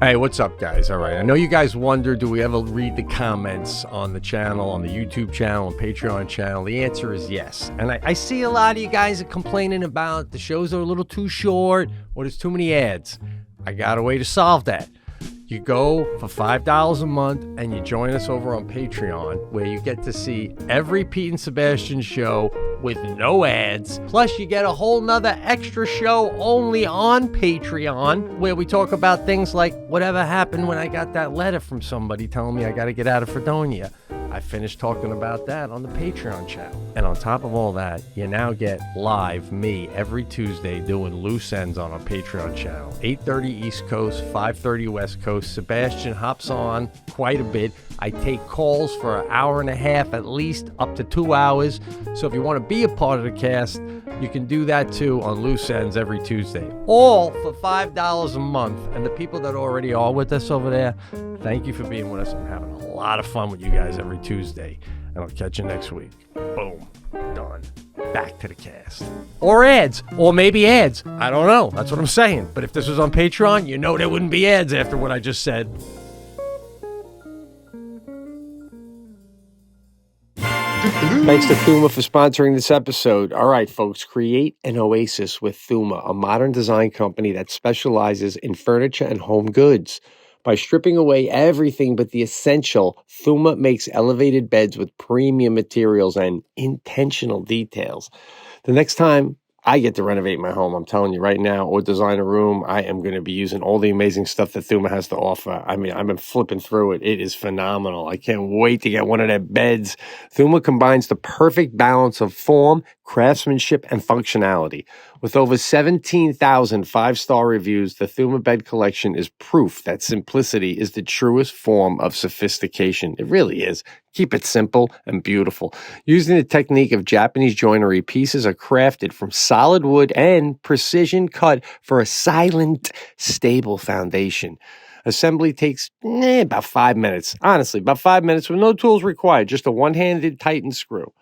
Hey, what's up, guys? All right, I know you guys wonder, do we ever read the comments on the channel, on the YouTube channel, and Patreon channel? The answer is yes. And I see a lot of you guys are complaining about the shows are a little too short or there's too many ads. I got a way to solve that. You go for $5 a month and you join us over on Patreon, where you get to see every Pete and Sebastian show with no ads. Plus, you get a whole nother extra show only on Patreon, where we talk about things like whatever happened when I got that letter from somebody telling me I got to get out of Fredonia. I finished talking about that on the Patreon channel. And on top of all that, you now get live me every Tuesday doing loose ends on our Patreon channel. 8:30 East Coast, 5:30 West Coast. Sebastian hops on quite a bit. I take calls for an hour and a half, at least up to 2 hours. So if you want to be a part of the cast, you can do that too on loose ends every Tuesday. All for $5 a month. And the people that already are with us over there, thank you for being with us. I'm having a lot of fun with you guys every Tuesday. And I'll catch you next week. Boom. Done. Back to the cast. Or ads. Or maybe ads. I don't know. That's what I'm saying. But if this was on Patreon, you know there wouldn't be ads after what I just said. Thanks to Thuma for sponsoring this episode. All right, folks, create an oasis with Thuma, a modern design company that specializes in furniture and home goods. By stripping away everything but the essential, Thuma makes elevated beds with premium materials and intentional details. The next time I get to renovate my home, I'm telling you right now, or design a room, I am going to be using all the amazing stuff that Thuma has to offer. I mean, I've been flipping through it. It is phenomenal. I can't wait to get one of their beds. Thuma combines the perfect balance of form, craftsmanship, and functionality. With over 17,000 five-star reviews, the Thuma bed collection is proof that simplicity is the truest form of sophistication. It really is. Keep it simple and beautiful. Using the technique of Japanese joinery, pieces are crafted from solid wood and precision cut for a silent, stable foundation. Assembly takes about 5 minutes. Honestly, about 5 minutes with no tools required, just a one-handed tighten screw.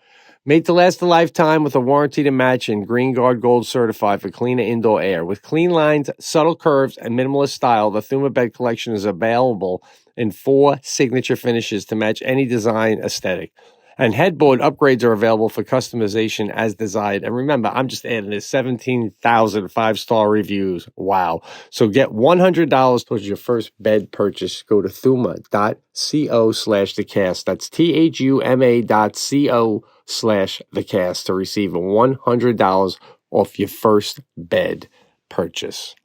Made to last a lifetime with a warranty to match and Green Guard Gold certified for cleaner indoor air. With clean lines, subtle curves, and minimalist style, the Thuma bed collection is available in 4 signature finishes to match any design aesthetic. And headboard upgrades are available for customization as desired. And remember, I'm just adding this 17,000 five-star reviews. Wow. So get $100 towards your first bed purchase. Go to thuma.co/thecast. That's THUMA.co/thecast to receive $100 off your first bed purchase.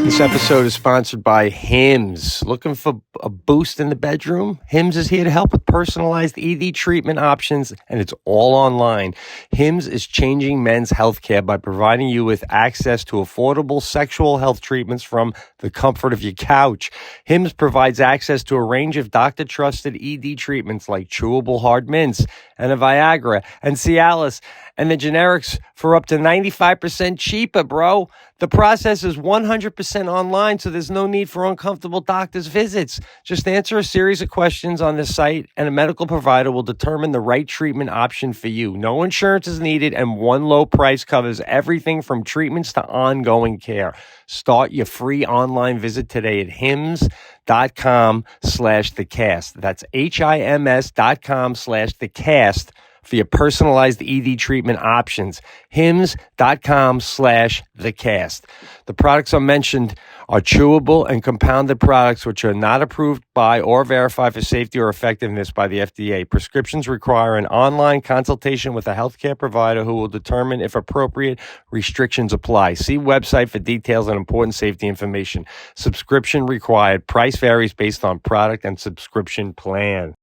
This episode is sponsored by Hims. Looking for a boost in the bedroom? Hims is here to help with personalized ED treatment options, and it's all online. Hims is changing men's healthcare by providing you with access to affordable sexual health treatments from the comfort of your couch. Hims provides access to a range of doctor-trusted ED treatments like chewable hard mints and a Viagra and Cialis, and the generics for up to 95% cheaper, bro. The process is 100% online, so there's no need for uncomfortable doctor's visits. Just answer a series of questions on the site, and a medical provider will determine the right treatment option for you. No insurance is needed, and one low price covers everything from treatments to ongoing care. Start your free online visit today at hims.com/thecast. That's HIMS.com/thecast. for your personalized ED treatment options. Hims.com/thecast. The products I mentioned are chewable and compounded products which are not approved by or verified for safety or effectiveness by the FDA. Prescriptions require an online consultation with a healthcare provider who will determine if appropriate restrictions apply. See website for details on important safety information. Subscription required. Price varies based on product and subscription plan.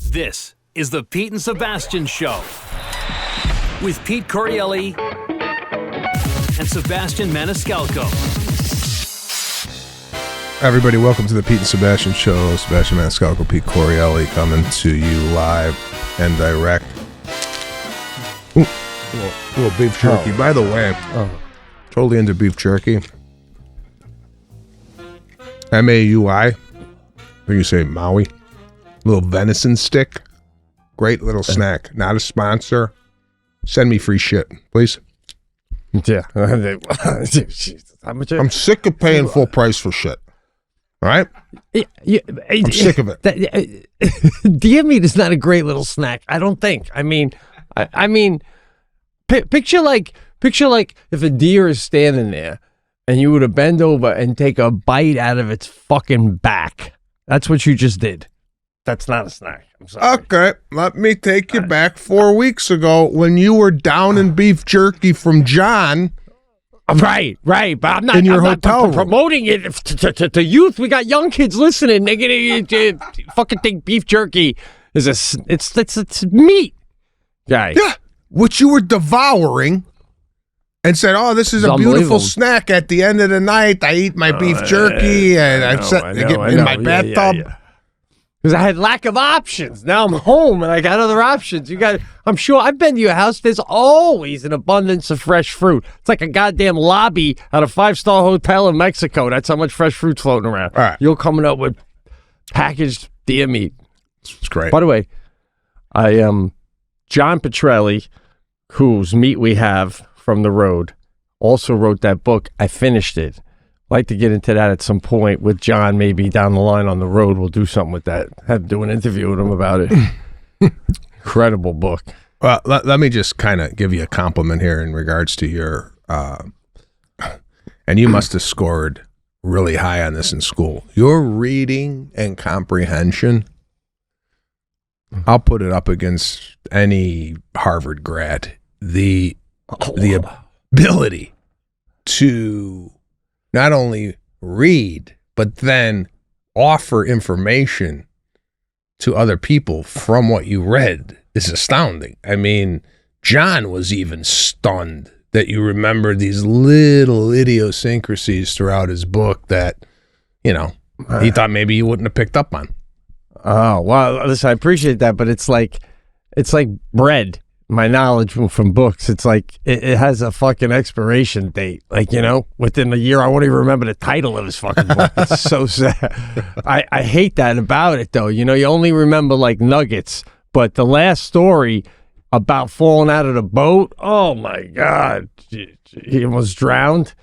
This is the Pete and Sebastian Show with Pete Correale and Sebastian Maniscalco. Everybody, welcome to the Pete and Sebastian Show. Sebastian Maniscalco, Pete Correale coming to you live and direct. Ooh, little beef jerky. By the way, totally into beef jerky. MAUI. I think you say Maui. Little venison stick. Great little snack. Not a sponsor. Send me free shit, please. Yeah. I'm sick of paying full price for shit. All right? I'm sick of it. Deer meat is not a great little snack. I don't think. I mean, picture like if a deer is standing there and you were to bend over and take a bite out of its fucking back. That's what you just did. That's not a snack. I'm sorry. Okay, let me take you back 4 weeks ago when you were down in beef jerky from John. Right. But I'm not, in your I'm hotel not room. Promoting it to youth. We got young kids listening. They're gonna fucking think beef jerky is it's meat, guy. Yeah, which you were devouring, and said, "Oh, this is a beautiful snack." At the end of the night, I eat my beef jerky, and I get in my bathtub. Yeah. Because I had lack of options. Now I'm home and I got other options. I'm sure I've been to your house. There's always an abundance of fresh fruit. It's like a goddamn lobby at a 5-star hotel in Mexico. That's how much fresh fruit's floating around. All right. You're coming up with packaged deer meat. It's great. By the way, John Petrelli, whose meat we have from the road, also wrote that book. I finished it. Like to get into that at some point with John, maybe down the line on the road. We'll do something with that. Have to do an interview with him about it. Incredible book. Well, let me just kind of give you a compliment here in regards to your, and you must have scored really high on this in school. Your reading and comprehension, I'll put it up against any Harvard grad. The ability to not only read, but then offer information to other people from what you read is astounding. I mean, John was even stunned that you remember these little idiosyncrasies throughout his book that, he thought maybe you wouldn't have picked up on. Oh, well, listen, I appreciate that, but it's like bread. My knowledge from books, it's like it has a fucking expiration date. Like, within a year, I won't even remember the title of his fucking book. It's so sad. I hate that about it, though. You only remember like nuggets, but the last story about falling out of the boat, oh my God. He was drowned.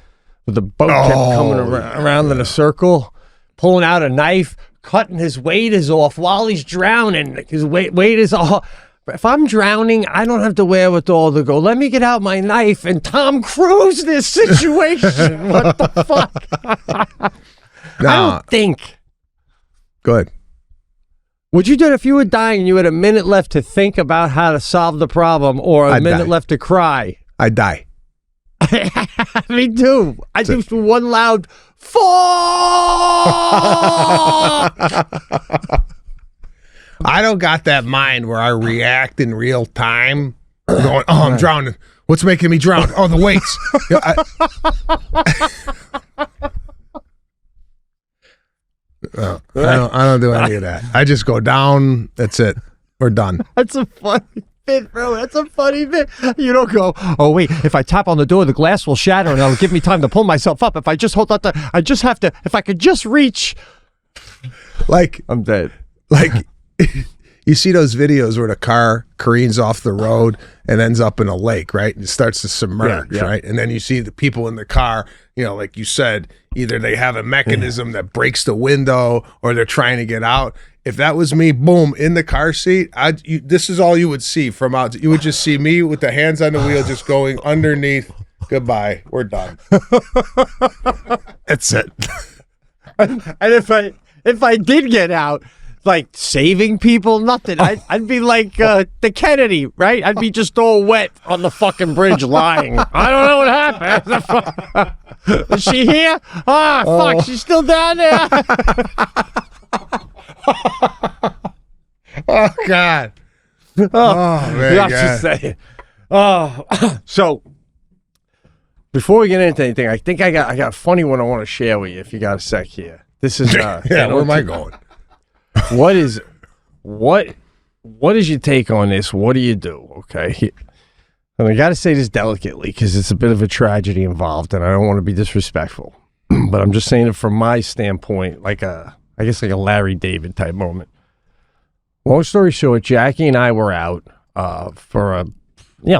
But the boat kept coming around in a circle, pulling out a knife, cutting his waders off while he's drowning. His waders off. If I'm drowning, I don't have the wherewithal to go, let me get out my knife and Tom Cruise this situation. What the fuck? I don't think. Good. Would you do it if you were dying and you had a minute left to think about how to solve the problem or a minute left to cry? I'd die. Me too. I do one loud fuck. I don't got that mind where I react in real time. Going, I'm drowning. What's making me drown? Oh, the weights. I don't do any of that. I just go down. That's it. We're done. That's a funny bit, bro. That's a funny bit. You don't go, oh, wait, if I tap on the door, the glass will shatter and it'll give me time to pull myself up. If I just hold on I just have to, if I could just reach. Like, I'm dead. Like, you see those videos where the car careens off the road and ends up in a lake, right? And it starts to submerge, right? And then you see the people in the car, like you said, either they have a mechanism that breaks the window or they're trying to get out. If that was me, boom, in the car seat, this is all you would see from out. You would just see me with the hands on the wheel just going underneath. Goodbye. We're done. That's it. And if I did get out, like saving people, nothing. I'd be like the Kennedy, right? I'd be just all wet on the fucking bridge lying. I don't know what happened. Is she here? Fuck, she's still down there. Oh, God. Oh, man. I'm just saying. So, before we get into anything, I think I got a funny one I want to share with you if you got a sec here. This is... where am I going? What is your take on this? What do you do? Okay. And I got to say this delicately because it's a bit of a tragedy involved and I don't want to be disrespectful, but I'm just saying it from my standpoint, I guess like a Larry David type moment. Long story short, Jackie and I were out for a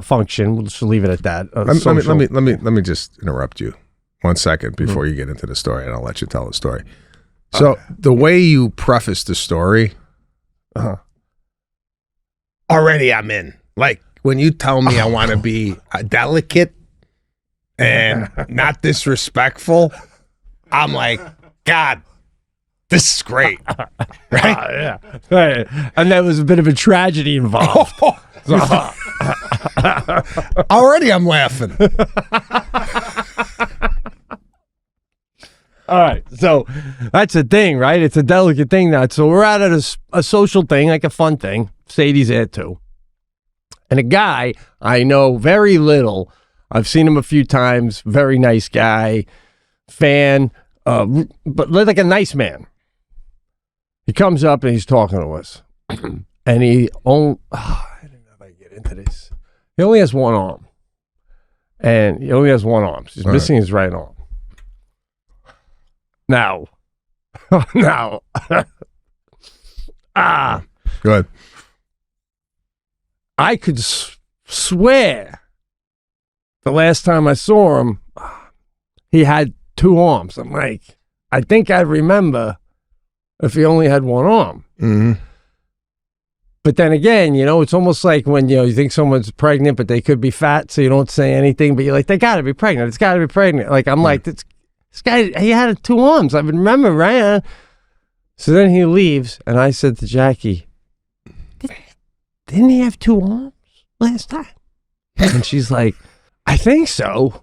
function. We'll just leave it at that. Let me just interrupt you 1 second before you get into the story and I'll let you tell the story. So the way you preface the story, already I'm in. Like when you tell me I want to be delicate and not disrespectful, I'm like, God, this is great. Right? Yeah. Right. And there was a bit of a tragedy involved. Already I'm laughing. All right, so that's a thing, right? It's a delicate thing now. So we're out at a social thing, like a fun thing. Sadie's there too. And a guy I know very little. I've seen him a few times. Very nice guy, fan, but like a nice man. He comes up and he's talking to us. And I don't know if I get into this. He only has one arm. And he only has one arm. So he's missing his right arm. Now, Go ahead. I could swear the last time I saw him, he had two arms. I'm like, I think I remember if he only had one arm. Mm-hmm. But then again, it's almost like when, you think someone's pregnant, but they could be fat, so you don't say anything, but you're like, they got to be pregnant. It's got to be pregnant. Like, I'm like, this guy, he had two arms. I remember, right? So then he leaves, and I said to Jackie, didn't he have two arms last time? And she's like, I think so.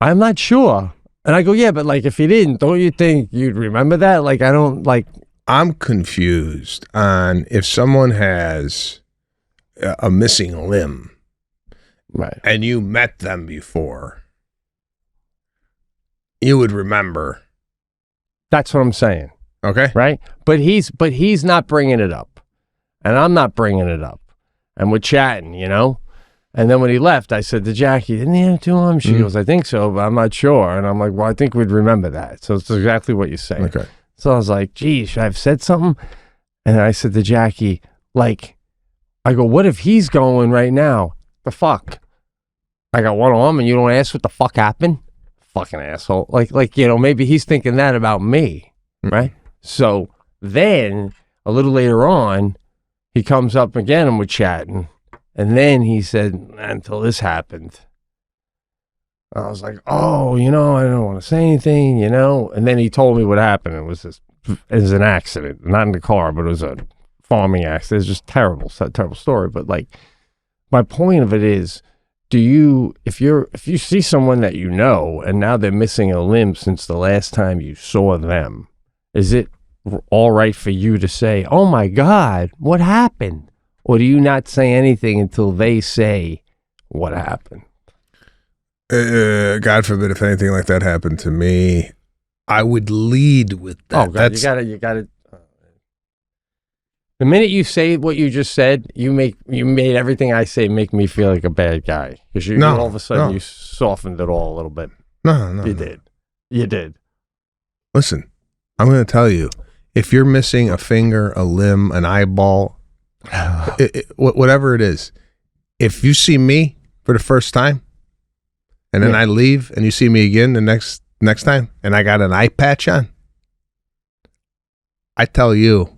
I'm not sure. And I go, yeah, but like if he didn't, don't you think you'd remember that? Like, I don't like. I'm confused on if someone has a missing limb, Right. and you met them before, you would remember. That's what I'm saying. Okay. Right. But he's not bringing it up, and I'm not bringing it up, and we're chatting, And then when he left, I said to Jackie, didn't he have two arms? She goes, I think so, but I'm not sure. And I'm like, well, I think we'd remember that. So it's exactly what you say. Okay. So I was like, gee, should I have said something? And I said to Jackie, like, I go, what if he's going right now? The fuck? I got one arm and you don't ask what the fuck happened? Fucking asshole. Like, maybe he's thinking that about me, right? So then a little later on, he comes up again and we're chatting. And then he said, until this happened. I was like, oh, I don't want to say anything, And then he told me what happened. It was an accident, not in the car, but it was a farming accident. It's just terrible story. But like, my point of it is, if you see someone that and now they're missing a limb since the last time you saw them, is it all right for you to say, oh my God, what happened? Or do you not say anything until they say what happened? God forbid if anything like that happened to me, I would lead with that. Oh God, you got to. The minute you say what you just said, you made everything I say make me feel like a bad guy because all of a sudden you softened it all a little bit. No, you did. Listen, I'm going to tell you, if you're missing a finger, a limb, an eyeball, whatever it is, if you see me for the first time and then I leave and you see me again the next time and I got an eye patch on, I tell you,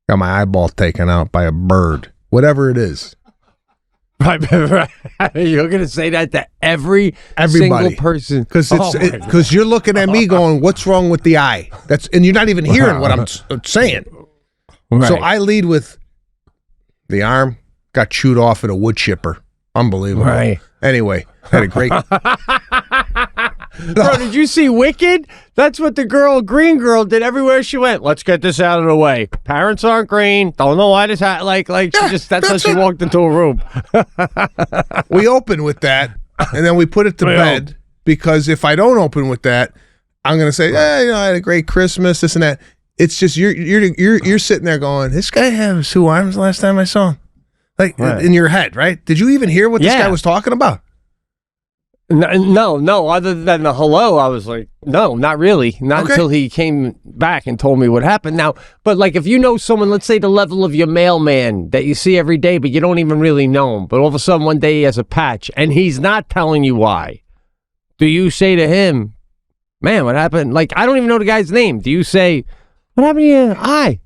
got my eyeball taken out by a bird, whatever it is. Right. You're going to say that to everybody, single person. Because you're looking at me going, what's wrong with the eye? And you're not even hearing what I'm saying. Right. So I lead with the arm got chewed off at a wood chipper. Unbelievable. Right. Anyway, had a great. Bro, did you see Wicked? That's what the green girl did everywhere she went. Let's get this out of the way. Parents aren't green. Don't know why this that's how she walked into a room. We open with that, and then we put it to bed, because if I don't open with that, I'm going to say, I had a great Christmas, this and that. It's just you're sitting there going, this guy has two arms the last time I saw him. In your head, right? Did you even hear what this guy was talking about? No. Other than the hello, I was like, no, not really. Not until he came back and told me what happened. Now, but like if you know someone, let's say the level of your mailman that you see every day, but you don't even really know him, but all of a sudden one day he has a patch and he's not telling you why. Do you say to him, man, what happened? Like, I don't even know the guy's name. Do you say, what happened to your eye?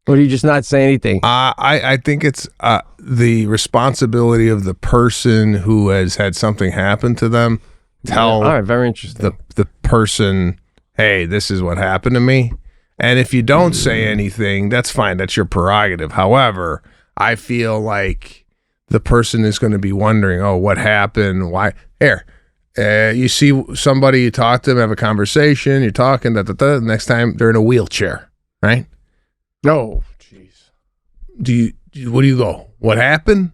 Or do you just not say anything? I think it's the responsibility of the person who has had something happen to them. All right, very interesting. The person, hey, this is what happened to me. And if you don't say anything, that's fine. That's your prerogative. However, I feel like the person is going to be wondering, oh, what happened? Why? Here, you see somebody, you talk to them, have a conversation, you're talking, the next time they're in a wheelchair, right? No, jeez. What do you go? What happened?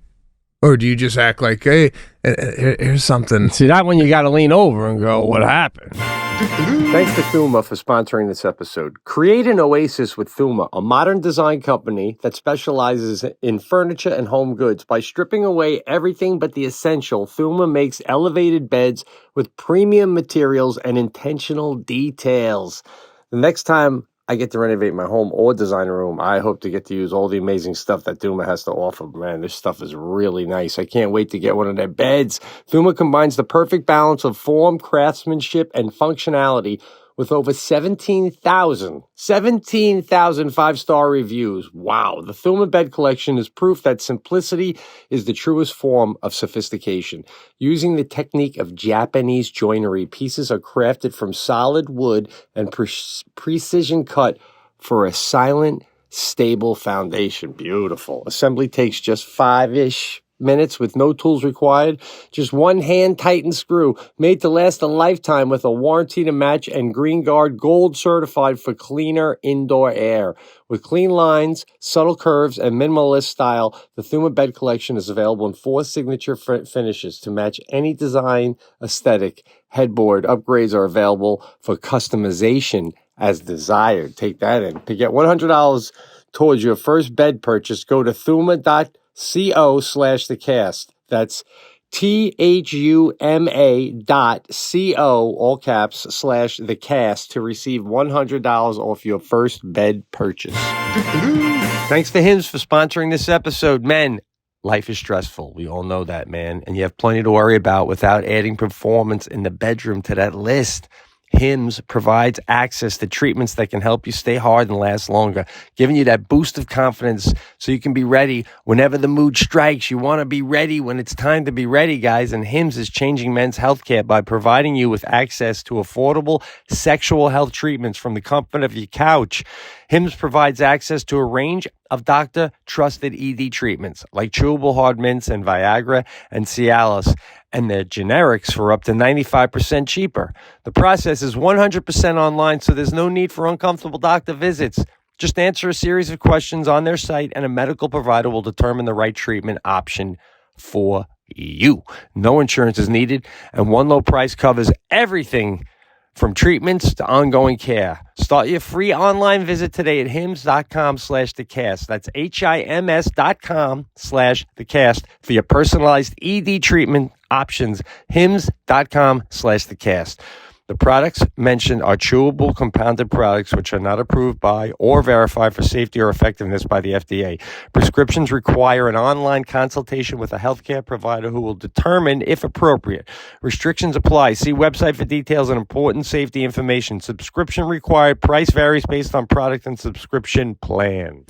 Or do you just act like, hey, here's something? See, that one you got to lean over and go, what happened? Thanks to Thuma for sponsoring this episode. Create an oasis with Thuma, a modern design company that specializes in furniture and home goods. By stripping away everything but the essential, Thuma makes elevated beds with premium materials and intentional details. The next time I get to renovate my home or design a room, I hope to get to use all the amazing stuff that Thuma has to offer. Man, this stuff is really nice. I can't wait to get one of their beds. Thuma combines the perfect balance of form, craftsmanship, and functionality with over 17,000 five-star reviews. Wow. The Thuma bed collection is proof that simplicity is the truest form of sophistication. Using the technique of Japanese joinery, pieces are crafted from solid wood and precision cut for a silent, stable foundation. Beautiful. Assembly takes just 5-ish minutes with no tools required. Just one hand tightened screw, made to last a lifetime with a warranty to match and Green Guard Gold certified for cleaner indoor air. With clean lines, subtle curves, and minimalist style, the Thuma bed collection is available in 4 signature finishes to match any design aesthetic. Headboard upgrades are available for customization as desired. Take that in. To get $100 towards your first bed purchase, go to thuma.co/thecast. That's THUMA.co, all caps, /thecast to receive $100 off your first bed purchase. Thanks to Hims for sponsoring this episode. Men, life is stressful. We all know that, man. And you have plenty to worry about without adding performance in the bedroom to that list. Hims provides access to treatments that can help you stay hard and last longer, giving you that boost of confidence so you can be ready whenever the mood strikes. You want to be ready when it's time to be ready, guys. And Hims is changing men's healthcare by providing you with access to affordable sexual health treatments from the comfort of your couch. Hims provides access to a range of doctor-trusted ED treatments like chewable hard mints and Viagra and Cialis, and they're generics for up to 95% cheaper. The process is 100% online, so there's no need for uncomfortable doctor visits. Just answer a series of questions on their site, and a medical provider will determine the right treatment option for you. No insurance is needed, and one low price covers everything from treatments to ongoing care. Start your free online visit today at hims.com/thecast. That's HIMS.com/thecast for your personalized ED treatment options. hims.com/thecast. The products mentioned are chewable compounded products which are not approved by or verified for safety or effectiveness by the FDA. Prescriptions require an online consultation with a healthcare provider who will determine if appropriate. Restrictions apply. See website for details and important safety information. Subscription required. Price varies based on product and subscription plan.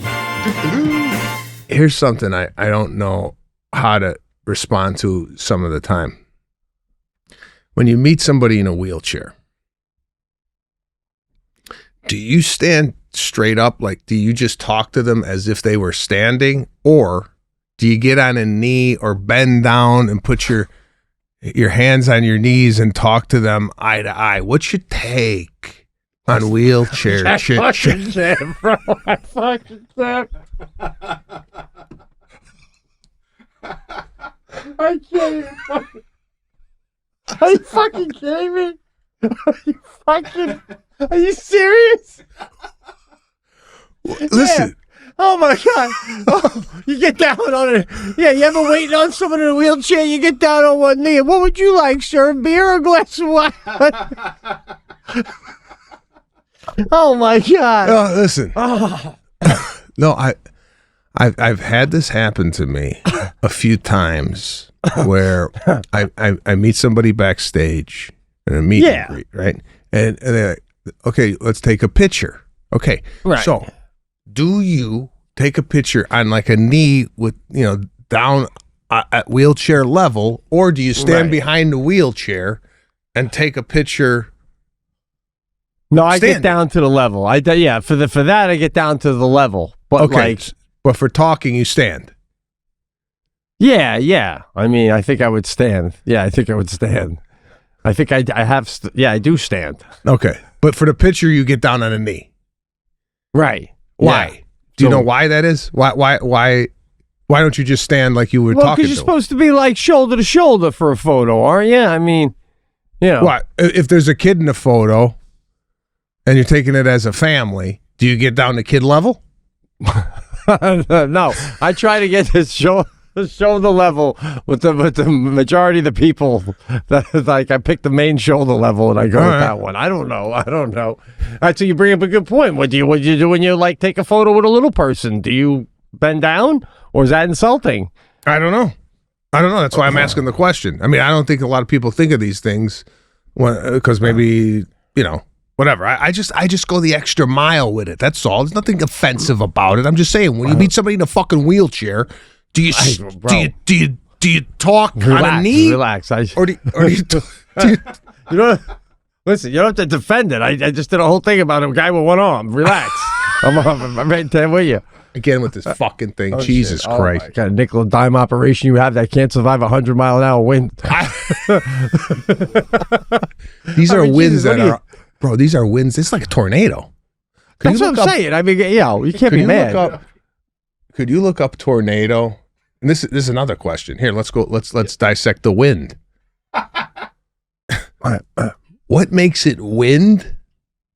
Here's something I don't know how to respond to some of the time. When you meet somebody in a wheelchair, do you stand straight up? Like, do you just talk to them as if they were standing? Or do you get on a knee or bend down and put your hands on your knees and talk to them eye to eye? What's your take on wheelchair chit-chat? Bro, I fucking said. I can't even fucking... Are you fucking kidding me? Are you serious? Listen. Yeah. Oh my God. Oh, you get down on it. Yeah, you ever waiting on someone in a wheelchair? You get down on one knee. What would you like, sir? Beer or a glass of wine? Oh my God. Oh, listen. Oh. No, I've had this happen to me a few times where I meet somebody backstage and a meet and greet, right? and they're like, okay, let's take a picture. Okay, Right. So do you take a picture on like a knee with down at wheelchair level, or do you stand Right. behind the wheelchair and take a picture? No, I Standing. get down to the level. For that I get down to the level. But Okay, but for talking, you stand. yeah. I mean, I think I would stand. Yeah, I think I would stand. I think I do stand. Okay, but for the picture, you get down on a knee. Right. Why? Yeah. Do you So- know why that is? Why don't you just stand like you were Well, talking because to you're supposed to be like shoulder to shoulder for a photo, aren't you? I mean, What if there's a kid in the photo and you're taking it as a family? Do you get down to kid level? No, I try to get this shoulder level with the majority of the people. That, like, I pick the main shoulder level and I go All with right. that one. I don't know. All right, so you bring up a good point. What do you do when you like take a photo with a little person? Do you bend down, or is that insulting? I don't know. That's why I'm asking the question. I mean, I don't think a lot of people think of these things because maybe whatever. I just go the extra mile with it. That's all. There's nothing offensive about it. I'm just saying, when you meet somebody in a fucking wheelchair, do you talk on a knee? Relax. Or do you You know, listen, you don't have to defend it. I just did a whole thing about a guy with one arm. Relax. I'm right there with you. again with this fucking thing? Oh, Jesus shit. Christ. Got a nickel and dime operation you have that can't survive 100-mile-an-hour wind. These are winds Jesus, what that do you- are, bro, these are winds. It's like a tornado. Could That's you what look I'm up- saying. I mean, you can't Could be you mad. look up? Could you look up tornado? And this is another question. Here, let's go. Let's dissect the wind. What makes it wind,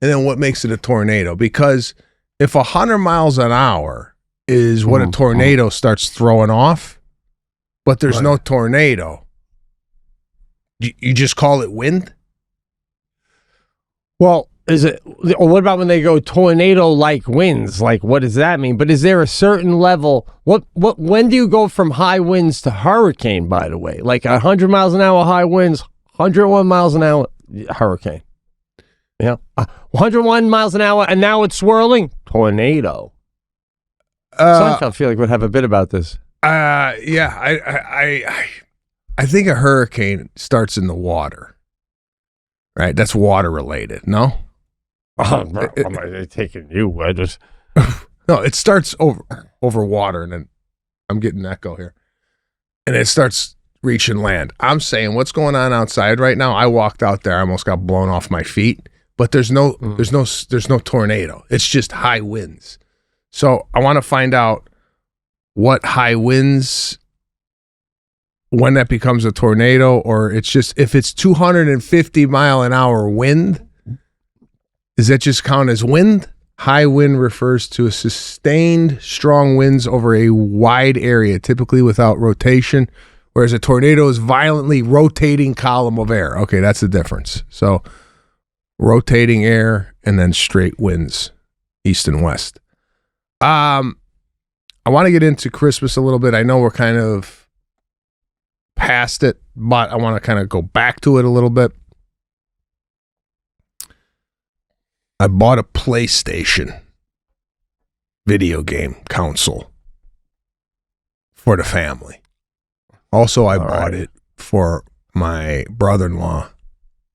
and then what makes it a tornado? Because if 100 miles an hour is what a tornado starts throwing off, but there's no tornado, you just call it wind? Well, is it? Or what about when they go tornado-like winds? Like, what does that mean? But is there a certain level? When do you go from high winds to hurricane? By the way, like 100 miles an hour high winds, 101 miles an hour hurricane. Yeah, 101 miles an hour, and now it's swirling tornado. Seinfeld, I feel like would have a bit about this. Yeah, I think a hurricane starts in the water. Right, that's water related. No, I'm taking you. I just no, it starts over water, and then I'm getting an echo here, and it starts reaching land. I'm saying, what's going on outside right now? I walked out there, I almost got blown off my feet, but there's no tornado. It's just high winds. So I want to find out what high winds, when that becomes a tornado, or it's just, if it's 250 mile an hour wind, does that just count as wind? High wind refers to a sustained strong winds over a wide area, typically without rotation, whereas a tornado is violently rotating column of air. Okay, that's the difference. So rotating air and then straight winds, east and west. I want to get into Christmas a little bit. I know we're kind of past it, but I want to kind of go back to it a little bit. I bought a PlayStation video game console for the family. Also, I bought it for my brother-in-law.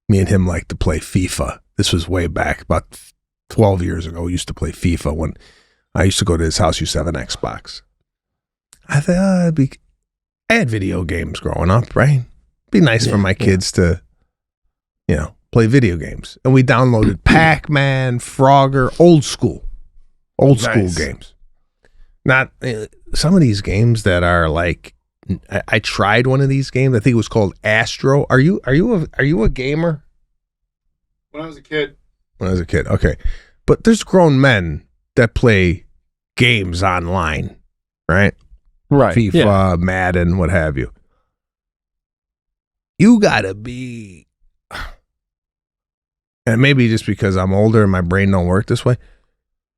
Me and him like to play FIFA. This was way back, about 12 years ago. We used to play FIFA when I used to go to his house. Used to have an Xbox. I thought I had video games growing up, right? Be nice for my kids to, play video games. And we downloaded Pac-Man, Frogger, old school games. Not some of these games that are like, I tried one of these games. I think it was called Astro. Are you a gamer? When I was a kid. When I was a kid, okay. But there's grown men that play games online, right? right. FIFA, Madden, what have you. You gotta be, and maybe just because I'm older and my brain don't work this way,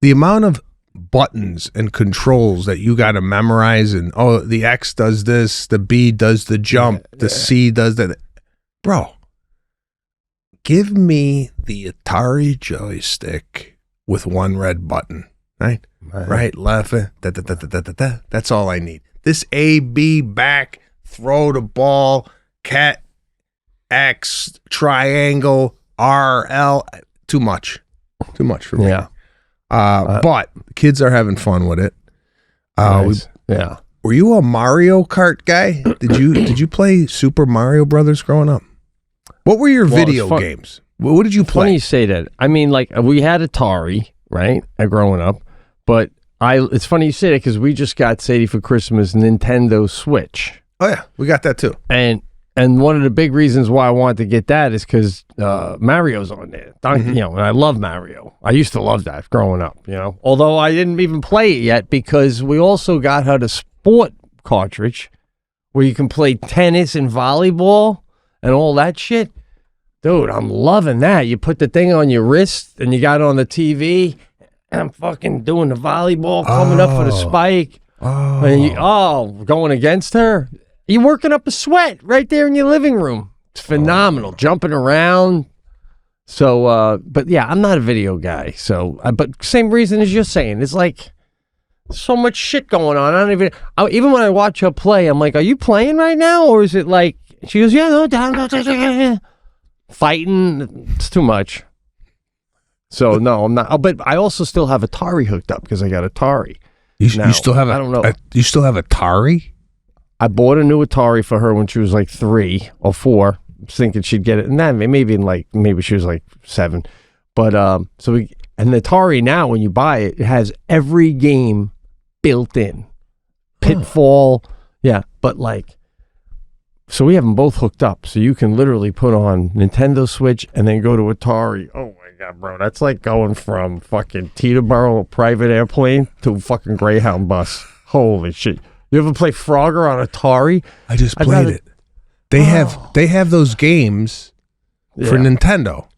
the amount of buttons and controls that you gotta memorize, and the X does this, the B does the jump, the C does that. Bro, give me the Atari joystick with one red button, right? Right, left, that's all I need. This A, B, back, throw the ball, cat, X, triangle, R, L, too much for me. Yeah. But the kids are having fun with it. Nice. Yeah. Were you a Mario Kart guy? Did you play Super Mario Brothers growing up? What were your video games? What did you play? Funny you say that. I mean, like, we had Atari, right, growing up, but it's funny you say that because we just got Sadie for Christmas Nintendo Switch. Oh yeah, we got that too. And one of the big reasons why I wanted to get that is because Mario's on there. You know, and I love Mario. I used to love that growing up, you know. Although I didn't even play it yet because we also got her the sport cartridge where you can play tennis and volleyball and all that shit. Dude, I'm loving that. You put the thing on your wrist and you got it on the TV. And I'm fucking doing the volleyball, coming up for the spike. And going against her. You're working up a sweat right there in your living room. It's phenomenal. Jumping around. So, but yeah, I'm not a video guy. So, but same reason as you're saying. It's like so much shit going on. I don't even when I watch her play, I'm like, are you playing right now? Or is it like, she goes, yeah, no, down, fighting. It's too much. So, no, I'm not. Oh, but I also still have Atari hooked up because I got Atari. You still have I don't know. You still have Atari? I bought a new Atari for her when she was like 3 or 4, thinking she'd get it. And then maybe she was like 7. But and the Atari now, when you buy it, it has every game built in. Pitfall, yeah. But like, so we have them both hooked up, so you can literally put on Nintendo Switch and then go to Atari. Oh my god, bro, that's like going from fucking Teterboro private airplane to fucking Greyhound bus. Holy shit. You ever play Frogger on Atari? I just played it. They have those games for Nintendo.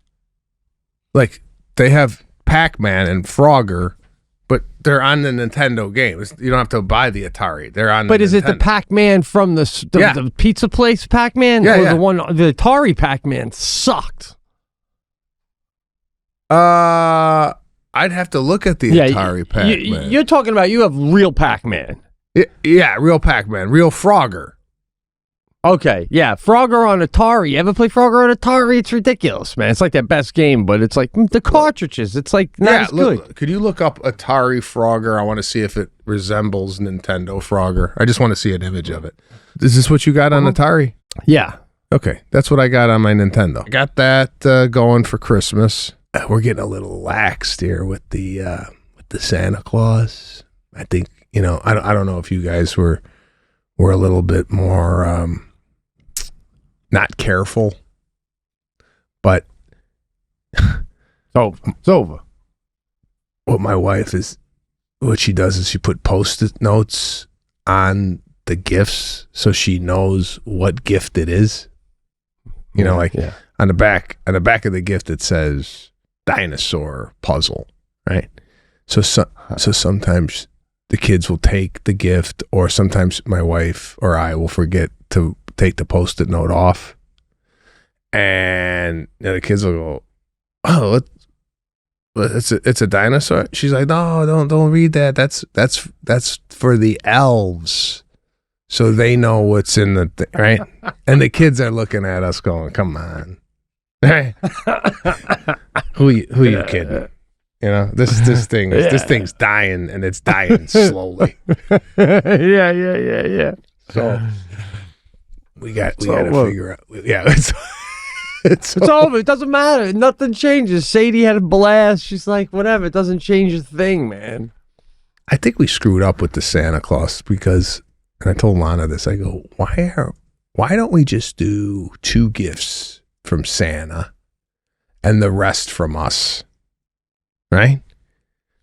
Like they have Pac-Man and Frogger, but they're on the Nintendo games. You don't have to buy the Atari. They're on. But is Nintendo. it the Pac-Man from the pizza place Pac-Man? Yeah, or yeah. The Atari Pac-Man sucked. I'd have to look at the Atari Pac-Man. You're talking about you have real Pac-Man. Yeah, real Pac-Man, real Frogger. Okay, yeah, Frogger on Atari. You ever play Frogger on Atari? It's ridiculous, man. It's like their best game, but it's like the cartridges. It's like not as good. Could you look up Atari Frogger? I want to see if it resembles Nintendo Frogger. I just want to see an image of it. Is this what you got on Atari? Yeah. Okay, that's what I got on my Nintendo. I got that going for Christmas. We're getting a little laxed here with the Santa Claus. I think, you know, I don't know if you guys were a little bit more not careful, but it's over. What she does is she put Post-it notes on the gifts so she knows what gift it is. You know, like on the back of the gift it says dinosaur puzzle, right? So sometimes the kids will take the gift, or sometimes my wife or I will forget to take the Post-it note off, and the kids will go, "Oh, it's a dinosaur." She's like, "No, don't read that. That's for the elves, so they know what's in the right." And the kids are looking at us, going, "Come on, who you kidding?" You know, this thing's dying, and it's dying slowly. Yeah. So we got to figure out. Yeah, it's over. It doesn't matter. Nothing changes. Sadie had a blast. She's like, whatever. It doesn't change a thing, man. I think we screwed up with the Santa Claus because, and I told Lana this. I go, why don't we just do 2 gifts from Santa and the rest from us? Right?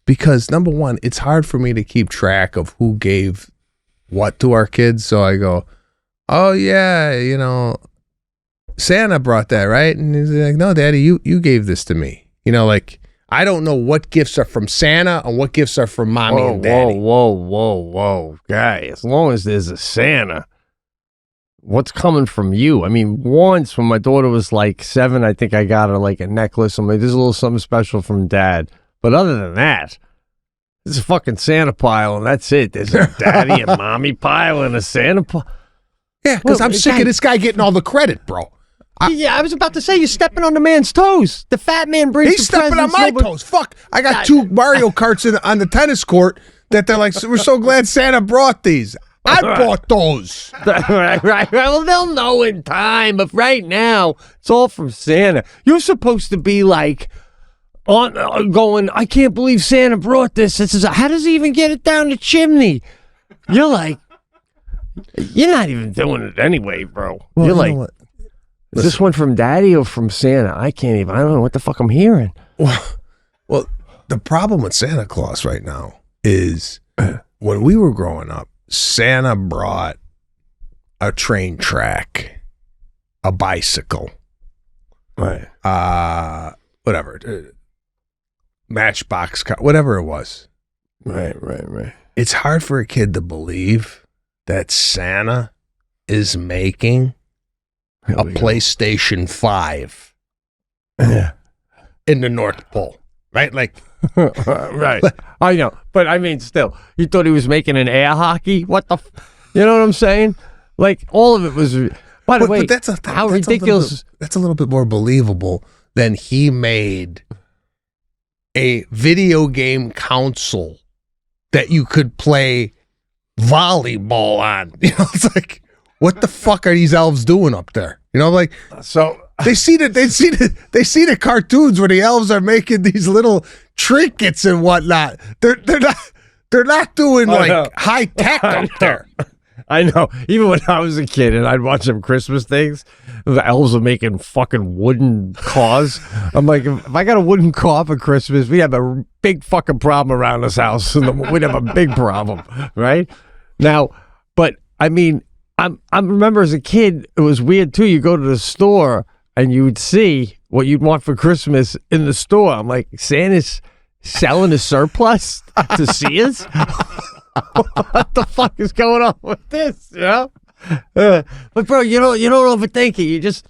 Because number one, it's hard for me to keep track of who gave what to our kids. So I go, oh yeah, you know, Santa brought that, right? And he's like, no, Daddy, you gave this to me. You know, like, I don't know what gifts are from Santa and what gifts are from Mommy and Daddy. Whoa, guy, as long as there's a Santa, what's coming from you? I mean, once when my daughter was like 7, I think I got her like a necklace. I'm like, there's a little something special from Dad. But other than that, it's a fucking Santa pile, and that's it. There's a daddy and mommy pile and a Santa pile. Yeah, because I'm sick of this guy getting all the credit, bro. Yeah, I was about to say, you're stepping on the man's toes. The fat man brings He's stepping on my toes. Fuck. I got 2 Mario Karts on the tennis court that they're like, we're so glad Santa brought these. I bought those. right. Well, they'll know in time, but right now, it's all from Santa. You're supposed to be like, going, I can't believe Santa brought this. How does he even get it down the chimney? You're like, you're not even doing it anyway, bro. Well, you're like, what? Is this one from Daddy or from Santa? I don't know what the fuck I'm hearing. Well, the problem with Santa Claus right now is when we were growing up, Santa brought a train track, a bicycle, right? Whatever, Matchbox car, whatever it was. Right. It's hard for a kid to believe that Santa is making a PlayStation 5 in the North Pole, right? Like, right. I know, but I mean, still, you thought he was making an air hockey? What the? You know what I'm saying? Like, all of it was. By the way, but that's how ridiculous! That's a little bit more believable than he made a video game console that you could play volleyball on. You know, it's like, what the fuck are these elves doing up there? You know, like, so they see the cartoons where the elves are making these little trinkets and whatnot. They're not doing like high tech up there. I know. Even when I was a kid and I'd watch them Christmas things, the elves are making fucking wooden cars. I'm like, if I got a wooden car for Christmas, we have a big fucking problem around this house. We'd have a big problem, right? Now, but I mean, I remember as a kid, it was weird too. You go to the store and you would see what you'd want for Christmas in the store. I'm like, Santa's selling a surplus to Sears? What the fuck is going on with this? You know? But bro, you don't overthink it. You just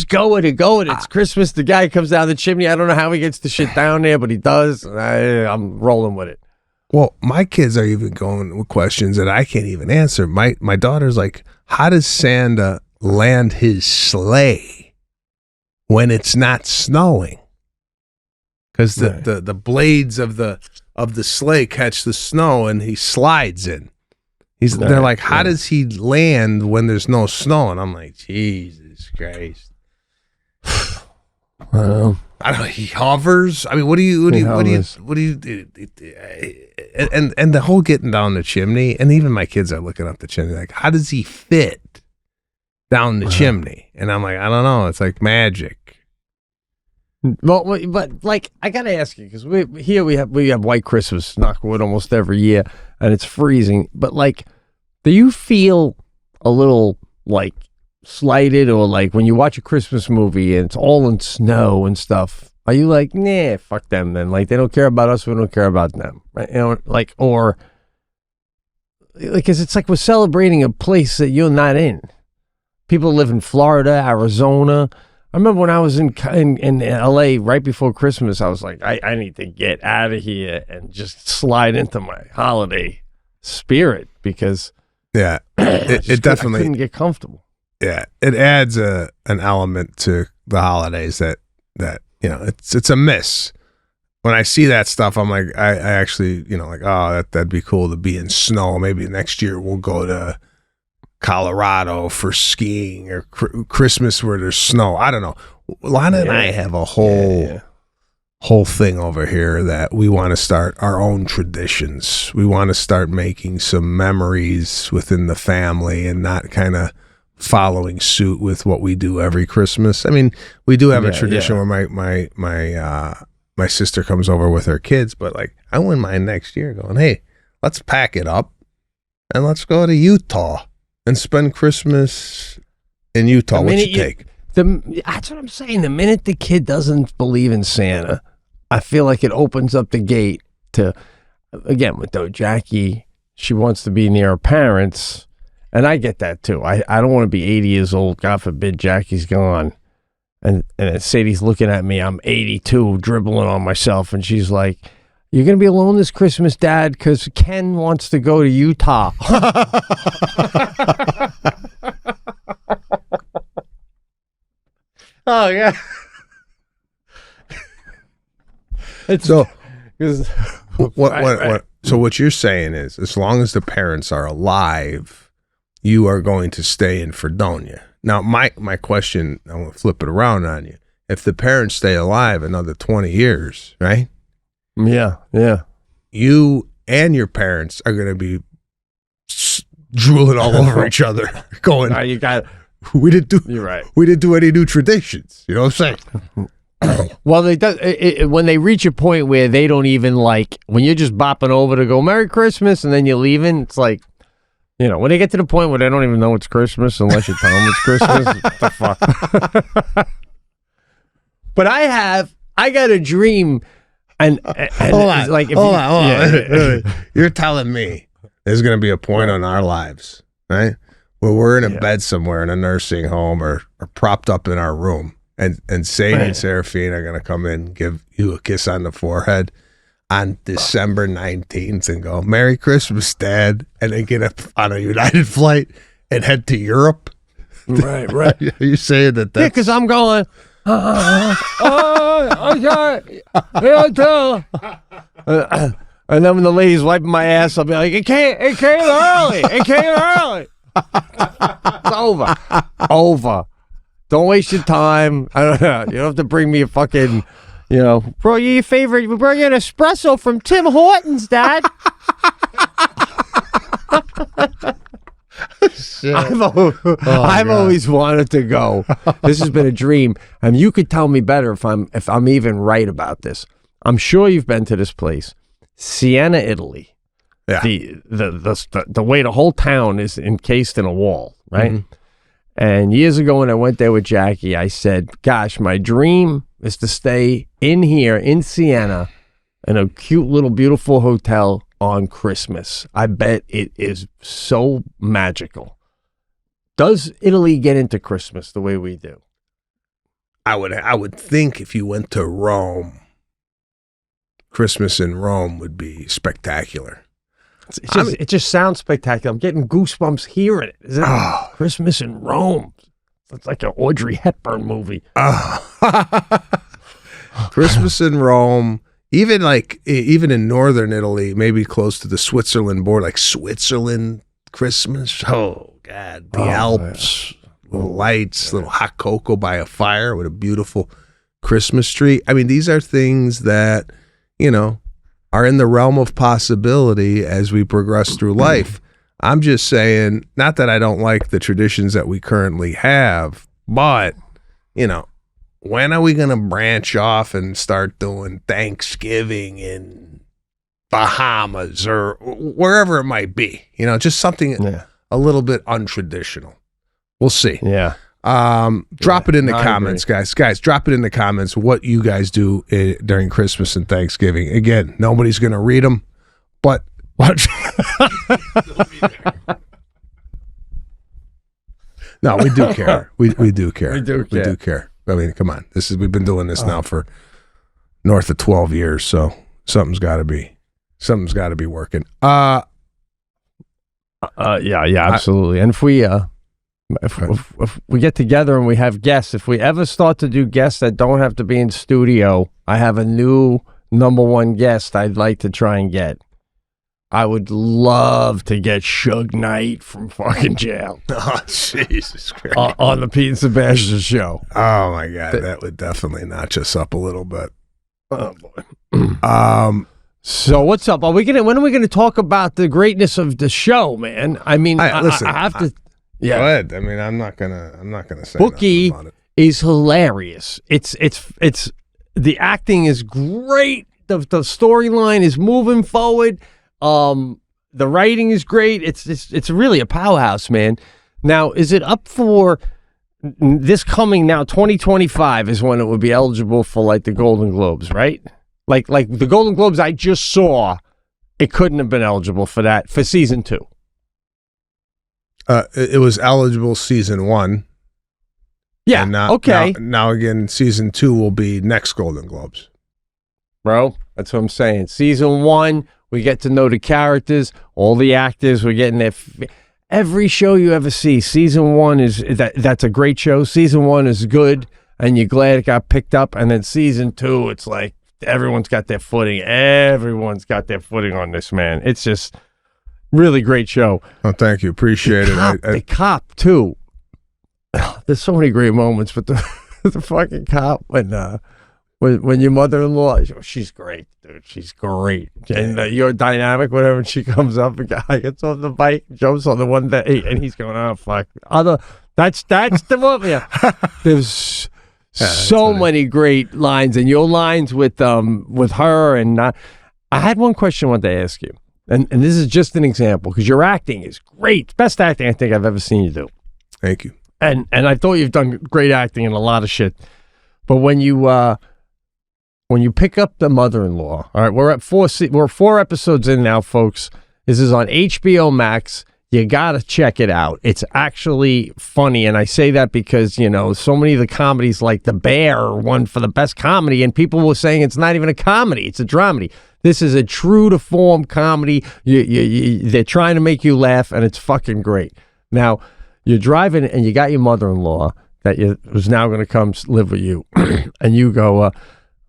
go with it. It's Christmas. The guy comes down the chimney. I don't know how he gets the shit down there, but he does. I'm rolling with it. Well, my kids are even going with questions that I can't even answer. My daughter's like, how does Santa land his sleigh when it's not snowing? Because the blades of the sleigh catch the snow and he slides in. They're like, how does he land when there's no snow? And I'm like, Jesus Christ. I don't know. He hovers. I mean, what do you? And the whole getting down the chimney, and even my kids are looking up the chimney, like, how does he fit down the chimney? And I'm like, I don't know. It's like magic. Well, but like, I gotta ask you, because we have White Christmas, knock wood, almost every year, and it's freezing. But like, do you feel a little like slighted, or like when you watch a Christmas movie and it's all in snow and stuff? Are you like, nah, fuck them then? Like, they don't care about us, we don't care about them, right? You know, like, or like, cause it's like we're celebrating a place that you're not in. People live in Florida, Arizona. I remember when I was in LA right before Christmas, I was like, I need to get out of here and just slide into my holiday spirit, because it definitely I couldn't get comfortable. Yeah, it adds an element to the holidays that you know, it's a miss. When I see that stuff, I'm like, I actually, you know, like, oh, that'd be cool to be in snow. Maybe next year we'll go to Colorado for skiing, or Christmas where there's snow. I don't know. Lana and I have a whole thing over here that we want to start our own traditions. We want to start making some memories within the family and not kind of following suit with what we do every Christmas. I mean, we do have a tradition where my sister comes over with her kids, but like, I wouldn't mind next year going, hey, let's pack it up and let's go to Utah and spend Christmas in Utah. What you take? That's what I'm saying. The minute the kid doesn't believe in Santa, I feel like it opens up the gate to, again, with Jackie, she wants to be near her parents, And I get that too. I don't want to be 80 years old. God forbid Jackie's gone. And Sadie's looking at me. I'm 82, dribbling on myself. And she's like, "You're going to be alone this Christmas, Dad, because Ken wants to go to Utah." Oh, yeah. So what you're saying is, as long as the parents are alive, you are going to stay in Fredonia. Now, my question, I want to flip it around on you. If the parents stay alive another 20 years, right? Yeah. You and your parents are going to be drooling all over each other, going, You got. we didn't do. You're right. We didn't do any new traditions. You know what I'm saying? Well, when they reach a point where they don't even when you're just bopping over to go Merry Christmas and then you're leaving, it's like, when they get to the point where they don't even know it's Christmas unless you tell them it's Christmas, what the fuck? But I got a dream, and hold on. You're telling me there's going to be a point on our lives, right, where we're in a bed somewhere in a nursing home or propped up in our room. And Sadie and Seraphine are going to come in, give you a kiss on the forehead on December 19th and go, "Merry Christmas, Dad," and then get up on a United flight and head to Europe. Right. Are you saying that? Yeah, because I'm going, okay, yeah, and then when the lady's wiping my ass, I'll be like, it came early. It's over. Don't waste your time. I don't know. You don't have to bring me a fucking, bro, you're your favorite. We bring you an espresso from Tim Hortons, Dad. I've always wanted to go. This has been a dream. And you could tell me better if I'm even right about this. I'm sure you've been to this place, Siena, Italy. Yeah. The way the whole town is encased in a wall, right? Mm-hmm. And years ago when I went there with Jackie, I said, "Gosh, my dream is to stay in here in Siena in a cute little beautiful hotel on Christmas. I bet it is so magical." Does Italy get into Christmas the way we do? I would think if you went to Rome, Christmas in Rome would be spectacular. It just sounds spectacular. I'm getting goosebumps hearing it. Is it Christmas in Rome? It's like an Audrey Hepburn movie. Christmas in Rome, even in northern Italy, maybe close to the Switzerland border, like Switzerland Christmas. Oh God, the Alps, little lights, little hot cocoa by a fire with a beautiful Christmas tree. I mean, these are things that are in the realm of possibility as we progress through life. I'm just saying, not that I don't like the traditions that we currently have, but, when are we going to branch off and start doing Thanksgiving in Bahamas or wherever it might be? Just something a little bit untraditional. We'll see. Yeah. Drop it in the comments, guys. Drop it in the comments what you guys do during Christmas and Thanksgiving. Again, nobody's going to read them, but watch. No, we do care. We do care. We do care. I mean, come on. We've been doing this now for north of 12 years, so something's got to be working. Yeah, absolutely. And if we get together and we have guests, if we ever start to do guests that don't have to be in studio, I have a new number one guest I'd like to try and get. I would love to get Suge Knight from fucking jail. Oh, Jesus Christ. On the Pete and Sebastian show. Oh, my God. That would definitely notch us up a little bit. Oh, boy. So what's up? When are we gonna talk about the greatness of the show, man? I mean, listen, I have to. Yeah. Go ahead. I mean, I'm not gonna say Bookie nothing about it. is hilarious. It's the acting is great. The storyline is moving forward. The writing is great. It's really a powerhouse, man. Now, is it up for this coming now? 2025 is when it would be eligible for like the Golden Globes, right? Like the Golden Globes I just saw, it couldn't have been eligible for that for season 2. It was eligible season 1. Yeah. And now, okay. Now again, season 2 will be next Golden Globes. Bro, that's what I'm saying. Season 1, we get to know the characters, all the actors. We're getting their every show you ever see. Season 1 is that's a great show. Season 1 is good, and you're glad it got picked up. And then season 2, it's like everyone's got their footing. Everyone's got their footing on this, man. It's just really great show. Oh, thank you. Appreciate it. The cop too. There's so many great moments with the fucking cop when your mother-in-law, she's great, dude. She's great. And your dynamic, whatever, and she comes up, and guy gets off the bike, jumps on the one that, and he's going, oh, fuck. That's the one. Yeah. There's so many great lines, and your lines with her. And I had one question I wanted to ask you, and this is just an example, because your acting is great. Best acting I think I've ever seen you do. Thank you. And I thought you've done great acting in a lot of shit. But when you pick up the mother-in-law, all right, we're 4 episodes in now, folks. This is on HBO Max. You got to check it out. It's actually funny, and I say that because, so many of the comedies, like The Bear, won for the best comedy, and people were saying it's not even a comedy, it's a dramedy. This is a true-to-form comedy. They're trying to make you laugh, and it's fucking great. Now, you're driving, and you got your mother-in-law that was now going to come live with you, and you go...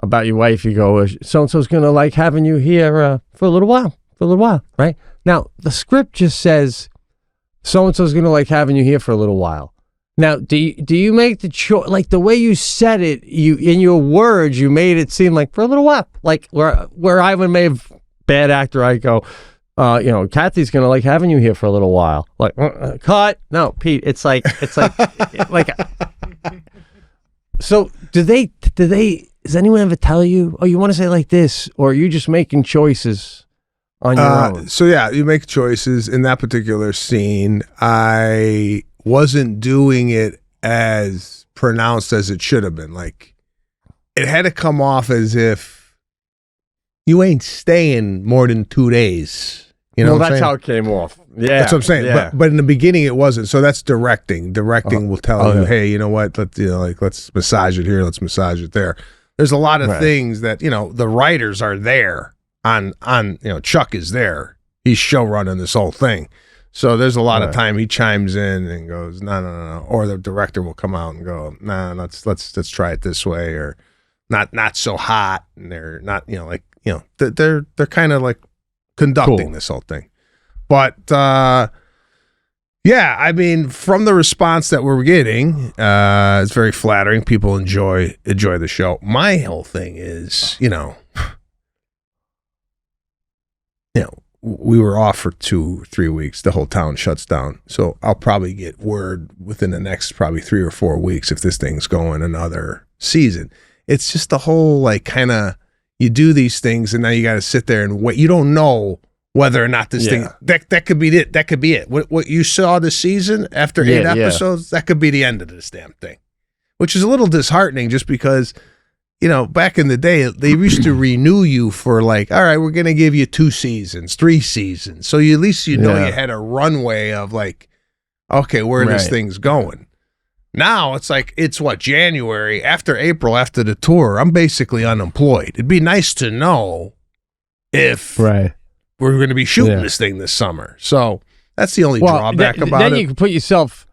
about your wife, you go, so-and-so's going to like having you here for a little while, right? Now, the script just says, so-and-so's going to like having you here for a little while. Now, do you make the choice, like the way you said it, in your words, you made it seem like for a little while, like where I would make bad actor, I go, Kathy's going to like having you here for a little while. Like, cut. No, Pete, it's like, like, so do they, does anyone ever tell you, oh, you want to say like this, or are you just making choices on your own? So yeah, you make choices. In that particular scene, I wasn't doing it as pronounced as it should have been. Like, it had to come off as if you ain't staying more than 2 days. Well, that's how it came off. Yeah, that's what I'm saying. Yeah. But in the beginning, it wasn't. So that's directing. Directing will tell you, hey, you know what? Let's massage it here. Let's massage it there. There's a lot of things that, the writers are there on, Chuck is there. He's show running this whole thing. So there's a lot of time he chimes in and goes, no. Or the director will come out and go, nah, let's try it this way, or not so hot. And they're not, they're kind of like conducting this whole thing. But, yeah, I mean, from the response that we're getting, it's very flattering. People enjoy the show. My whole thing is, we were off for 2-3 weeks. The whole town shuts down. So I'll probably get word within the next probably 3 or 4 weeks if this thing's going another season. It's just the whole, like, kind of, you do these things and now you got to sit there and wait. You don't know whether or not this thing, that could be it. That could be it. What you saw this season after 8 episodes, that could be the end of this damn thing, which is a little disheartening just because, back in the day, they used to renew you for like, all right, we're going to give you 2 seasons, 3 seasons. So at least you had a runway of like, okay, where this thing's going. Now it's like, it's January, after April, after the tour, I'm basically unemployed. It'd be nice to know if we're going to be shooting this thing this summer. So that's the only drawback about it. Then you can put yourself,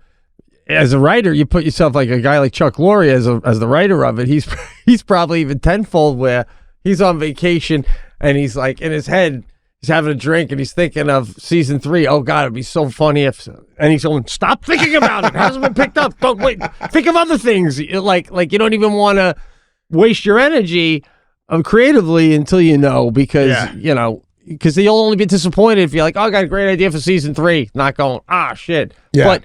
as a writer, you put yourself like a guy like Chuck Lorre as the writer of it. He's probably even tenfold, where he's on vacation and he's like in his head, he's having a drink and he's thinking of season 3. Oh God, it'd be so funny if, and he's going, stop thinking about it. It hasn't been picked up. Don't wait. Think of other things. Like you don't even want to waste your energy creatively until because because you'll only be disappointed if you're like, oh, I got a great idea for season 3. Not going, shit. Yeah.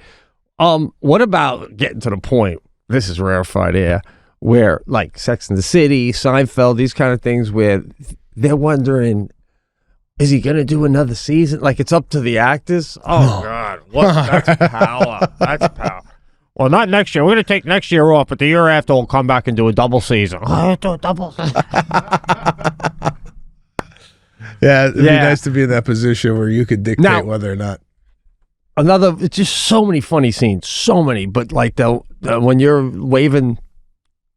But what about getting to the point, this is rarefied air, where like Sex and the City, Seinfeld, these kind of things where they're wondering, is he going to do another season? Like, it's up to the actors? Oh, God. That's power. That's power. Well, not next year. We're going to take next year off, but the year after we'll come back and do a double season. Oh, do a double season. Yeah, it'd be nice to be in that position where you could dictate whether or not. another, it's just so many funny scenes, so many. But like the when you're waving,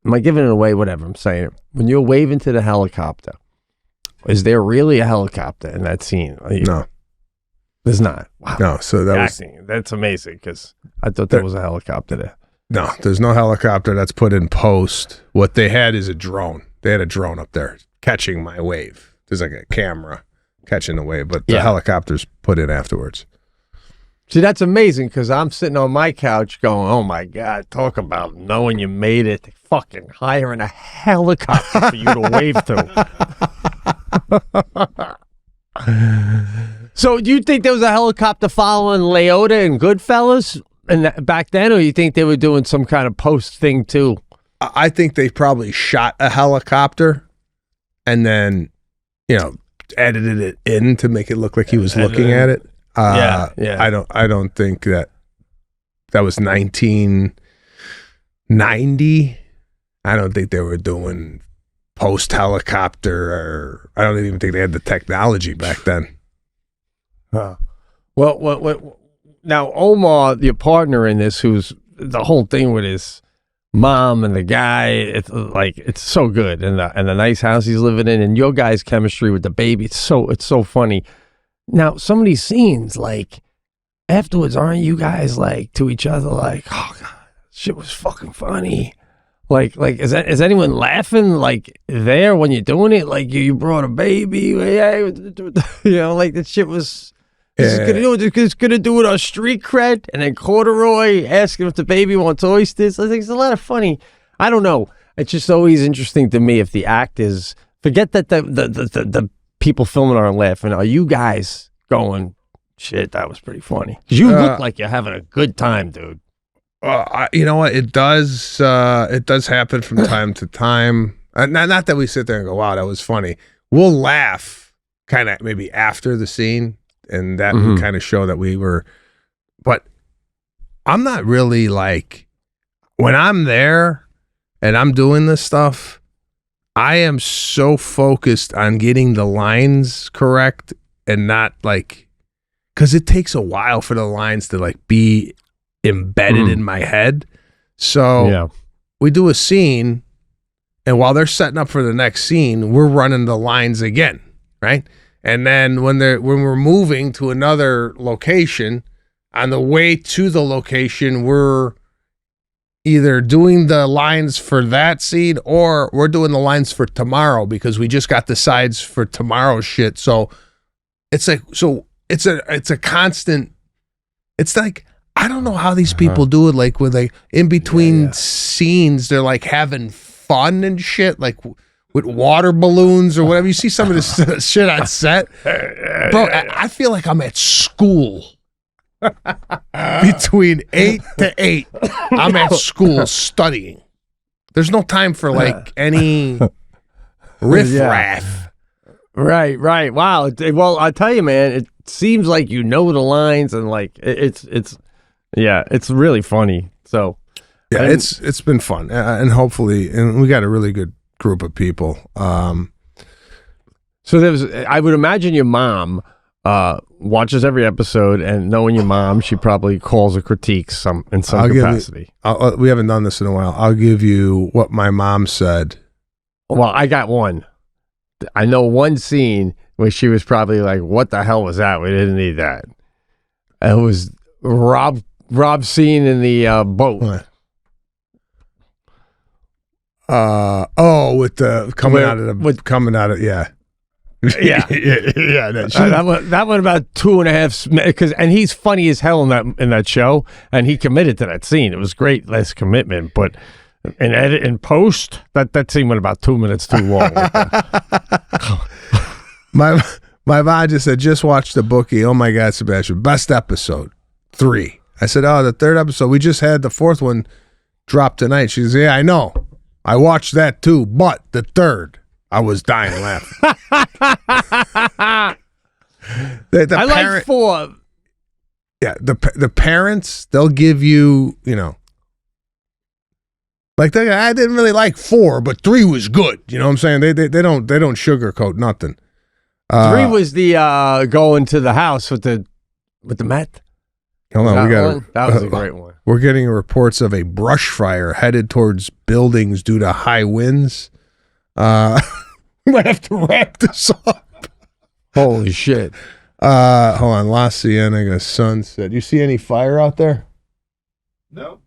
am I giving it away? Whatever I'm saying. It. When you're waving to the helicopter, is there really a helicopter in that scene? No, there's not. Wow. No, so that's amazing because I thought there was a helicopter there. No, there's no helicopter. That's put in post. What they had is a drone. They had a drone up there catching my wave. There's like a camera catching the wave, but the helicopter's put in afterwards. See, that's amazing because I'm sitting on my couch going, oh my God, talk about knowing you made it. Fucking hiring a helicopter for you to wave to. So do you think there was a helicopter following Leota and Goodfellas back then, or you think they were doing some kind of post thing too? I think they probably shot a helicopter and then, edited it in to make it look like he was looking at it. Yeah. I don't think that was 1990. I don't think they were doing post helicopter, or I don't even think they had the technology back then. Well, now Omar, your partner in this, who's the whole thing with his mom and the guy, it's so good, and the nice house he's living in, and your guys' chemistry with the baby, it's so funny. Now, some of these scenes, like afterwards, aren't you guys like to each other like, oh God, shit was fucking funny? Like is anyone laughing like there when you're doing it? Like you brought a baby, like that shit was. It's gonna do it on street cred, and then Corduroy asking if the baby wants oysters. I think it's a lot of funny. I don't know. It's just always interesting to me if the actors forget that the people filming aren't laughing. Are you guys going, shit, that was pretty funny? Because you look like you're having a good time, dude. You know what? It does happen from time to time. Not that we sit there and go, wow, that was funny. We'll laugh kind of maybe after the scene, and that would kind of show that we were. But I'm not really like, when I'm there and I'm doing this stuff, I am so focused on getting the lines correct and not like, because it takes a while for the lines to like be embedded in my head. So we do a scene, and while they're setting up for the next scene, we're running the lines again, right? And then when we're moving to another location, on the way to the location, we're either doing the lines for that scene or we're doing the lines for tomorrow because we just got the sides for tomorrow's shit. So it's like, it's a constant. It's like, I don't know how these people do it. Like when they in between scenes, they're like having fun and shit, like with water balloons or whatever. You see some of this shit on set, bro. I feel like I'm at school. Between 8 to 8, I'm at school studying. There's no time for like any riffraff. Right. Wow. Well, I tell you, man, it seems like you know the lines, and like it's really funny. So it's been fun, and hopefully, and we got a really good group of people. So I would imagine your mom watches every episode, and knowing your mom, she probably calls or critiques in some capacity. We haven't done this in a while. I'll give you what my mom said. Well, I got one. I know one scene where she was probably like, "What the hell was that? We didn't need that." It was Rob's scene in the boat. What? With the coming out of yeah. That one about 2.5 and he's funny as hell in that show, and he committed to that scene. It was great, less commitment, but in edit and post, that scene went about 2 minutes too long. my mom just said, just watch the Bookie. Oh my God, Sebastian, best episode 3. I said, oh, the 3rd episode, we just had the 4th one drop tonight. She says, yeah, I know, I watched that too, but the 3rd, I was dying laughing. I like 4. Yeah, the parents, they'll give you, like I didn't really like 4, but 3 was good. You know what I'm saying? They don't sugarcoat nothing. 3 was the going to the house with the meth. Hold on, That was a great one. We're getting reports of a brush fire headed towards buildings due to high winds. We might have to wrap this up. Holy shit. Hold on, La Cienega Sunset. You see any fire out there? No.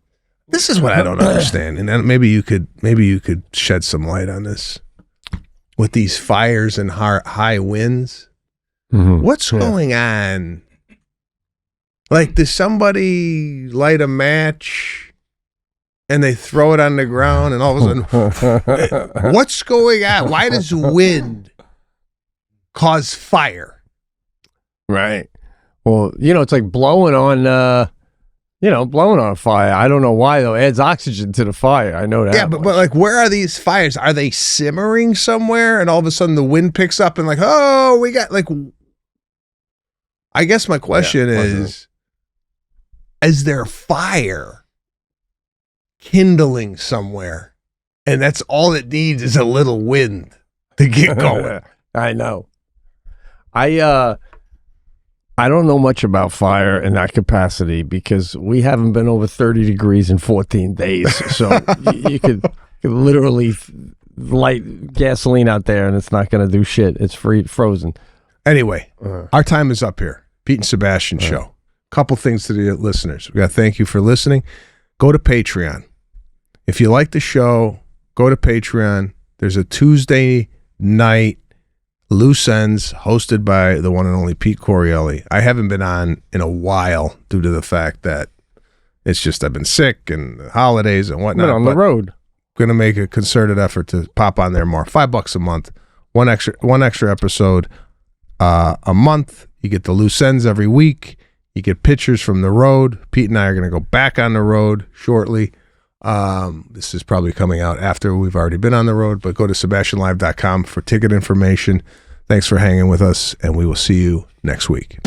This is what I don't understand, and then maybe you could shed some light on this. With these fires and high winds, what's going on? Like, does somebody light a match and they throw it on the ground, and all of a sudden, what's going on? Why does wind cause fire? Right. Well, it's like blowing on a fire. I don't know why, though. It adds oxygen to the fire. I know that. Yeah, but like, where are these fires? Are they simmering somewhere, and all of a sudden the wind picks up and like, oh, we got like. I guess my question is there fire kindling somewhere, and that's all it needs is a little wind to get going? I know. I don't know much about fire in that capacity because we haven't been over 30 degrees in 14 days. So you could literally light gasoline out there and it's not going to do shit. It's frozen. Anyway, our time is up here. Pete and Sebastian show. Couple things to the listeners. We got to thank you for listening. Go to Patreon. If you like the show, go to Patreon. There's a Tuesday night Loose Ends, hosted by the one and only Pete Correale. I haven't been on in a while due to the fact that it's just I've been sick and the holidays and whatnot. Been on the road. Going to make a concerted effort to pop on there more. $5 a month, one extra episode a month. You get the Loose Ends every week. You get pictures from the road. Pete and I are going to go back on the road shortly. This is probably coming out after we've already been on the road, but go to SebastianLive.com for ticket information. Thanks for hanging with us, and we will see you next week.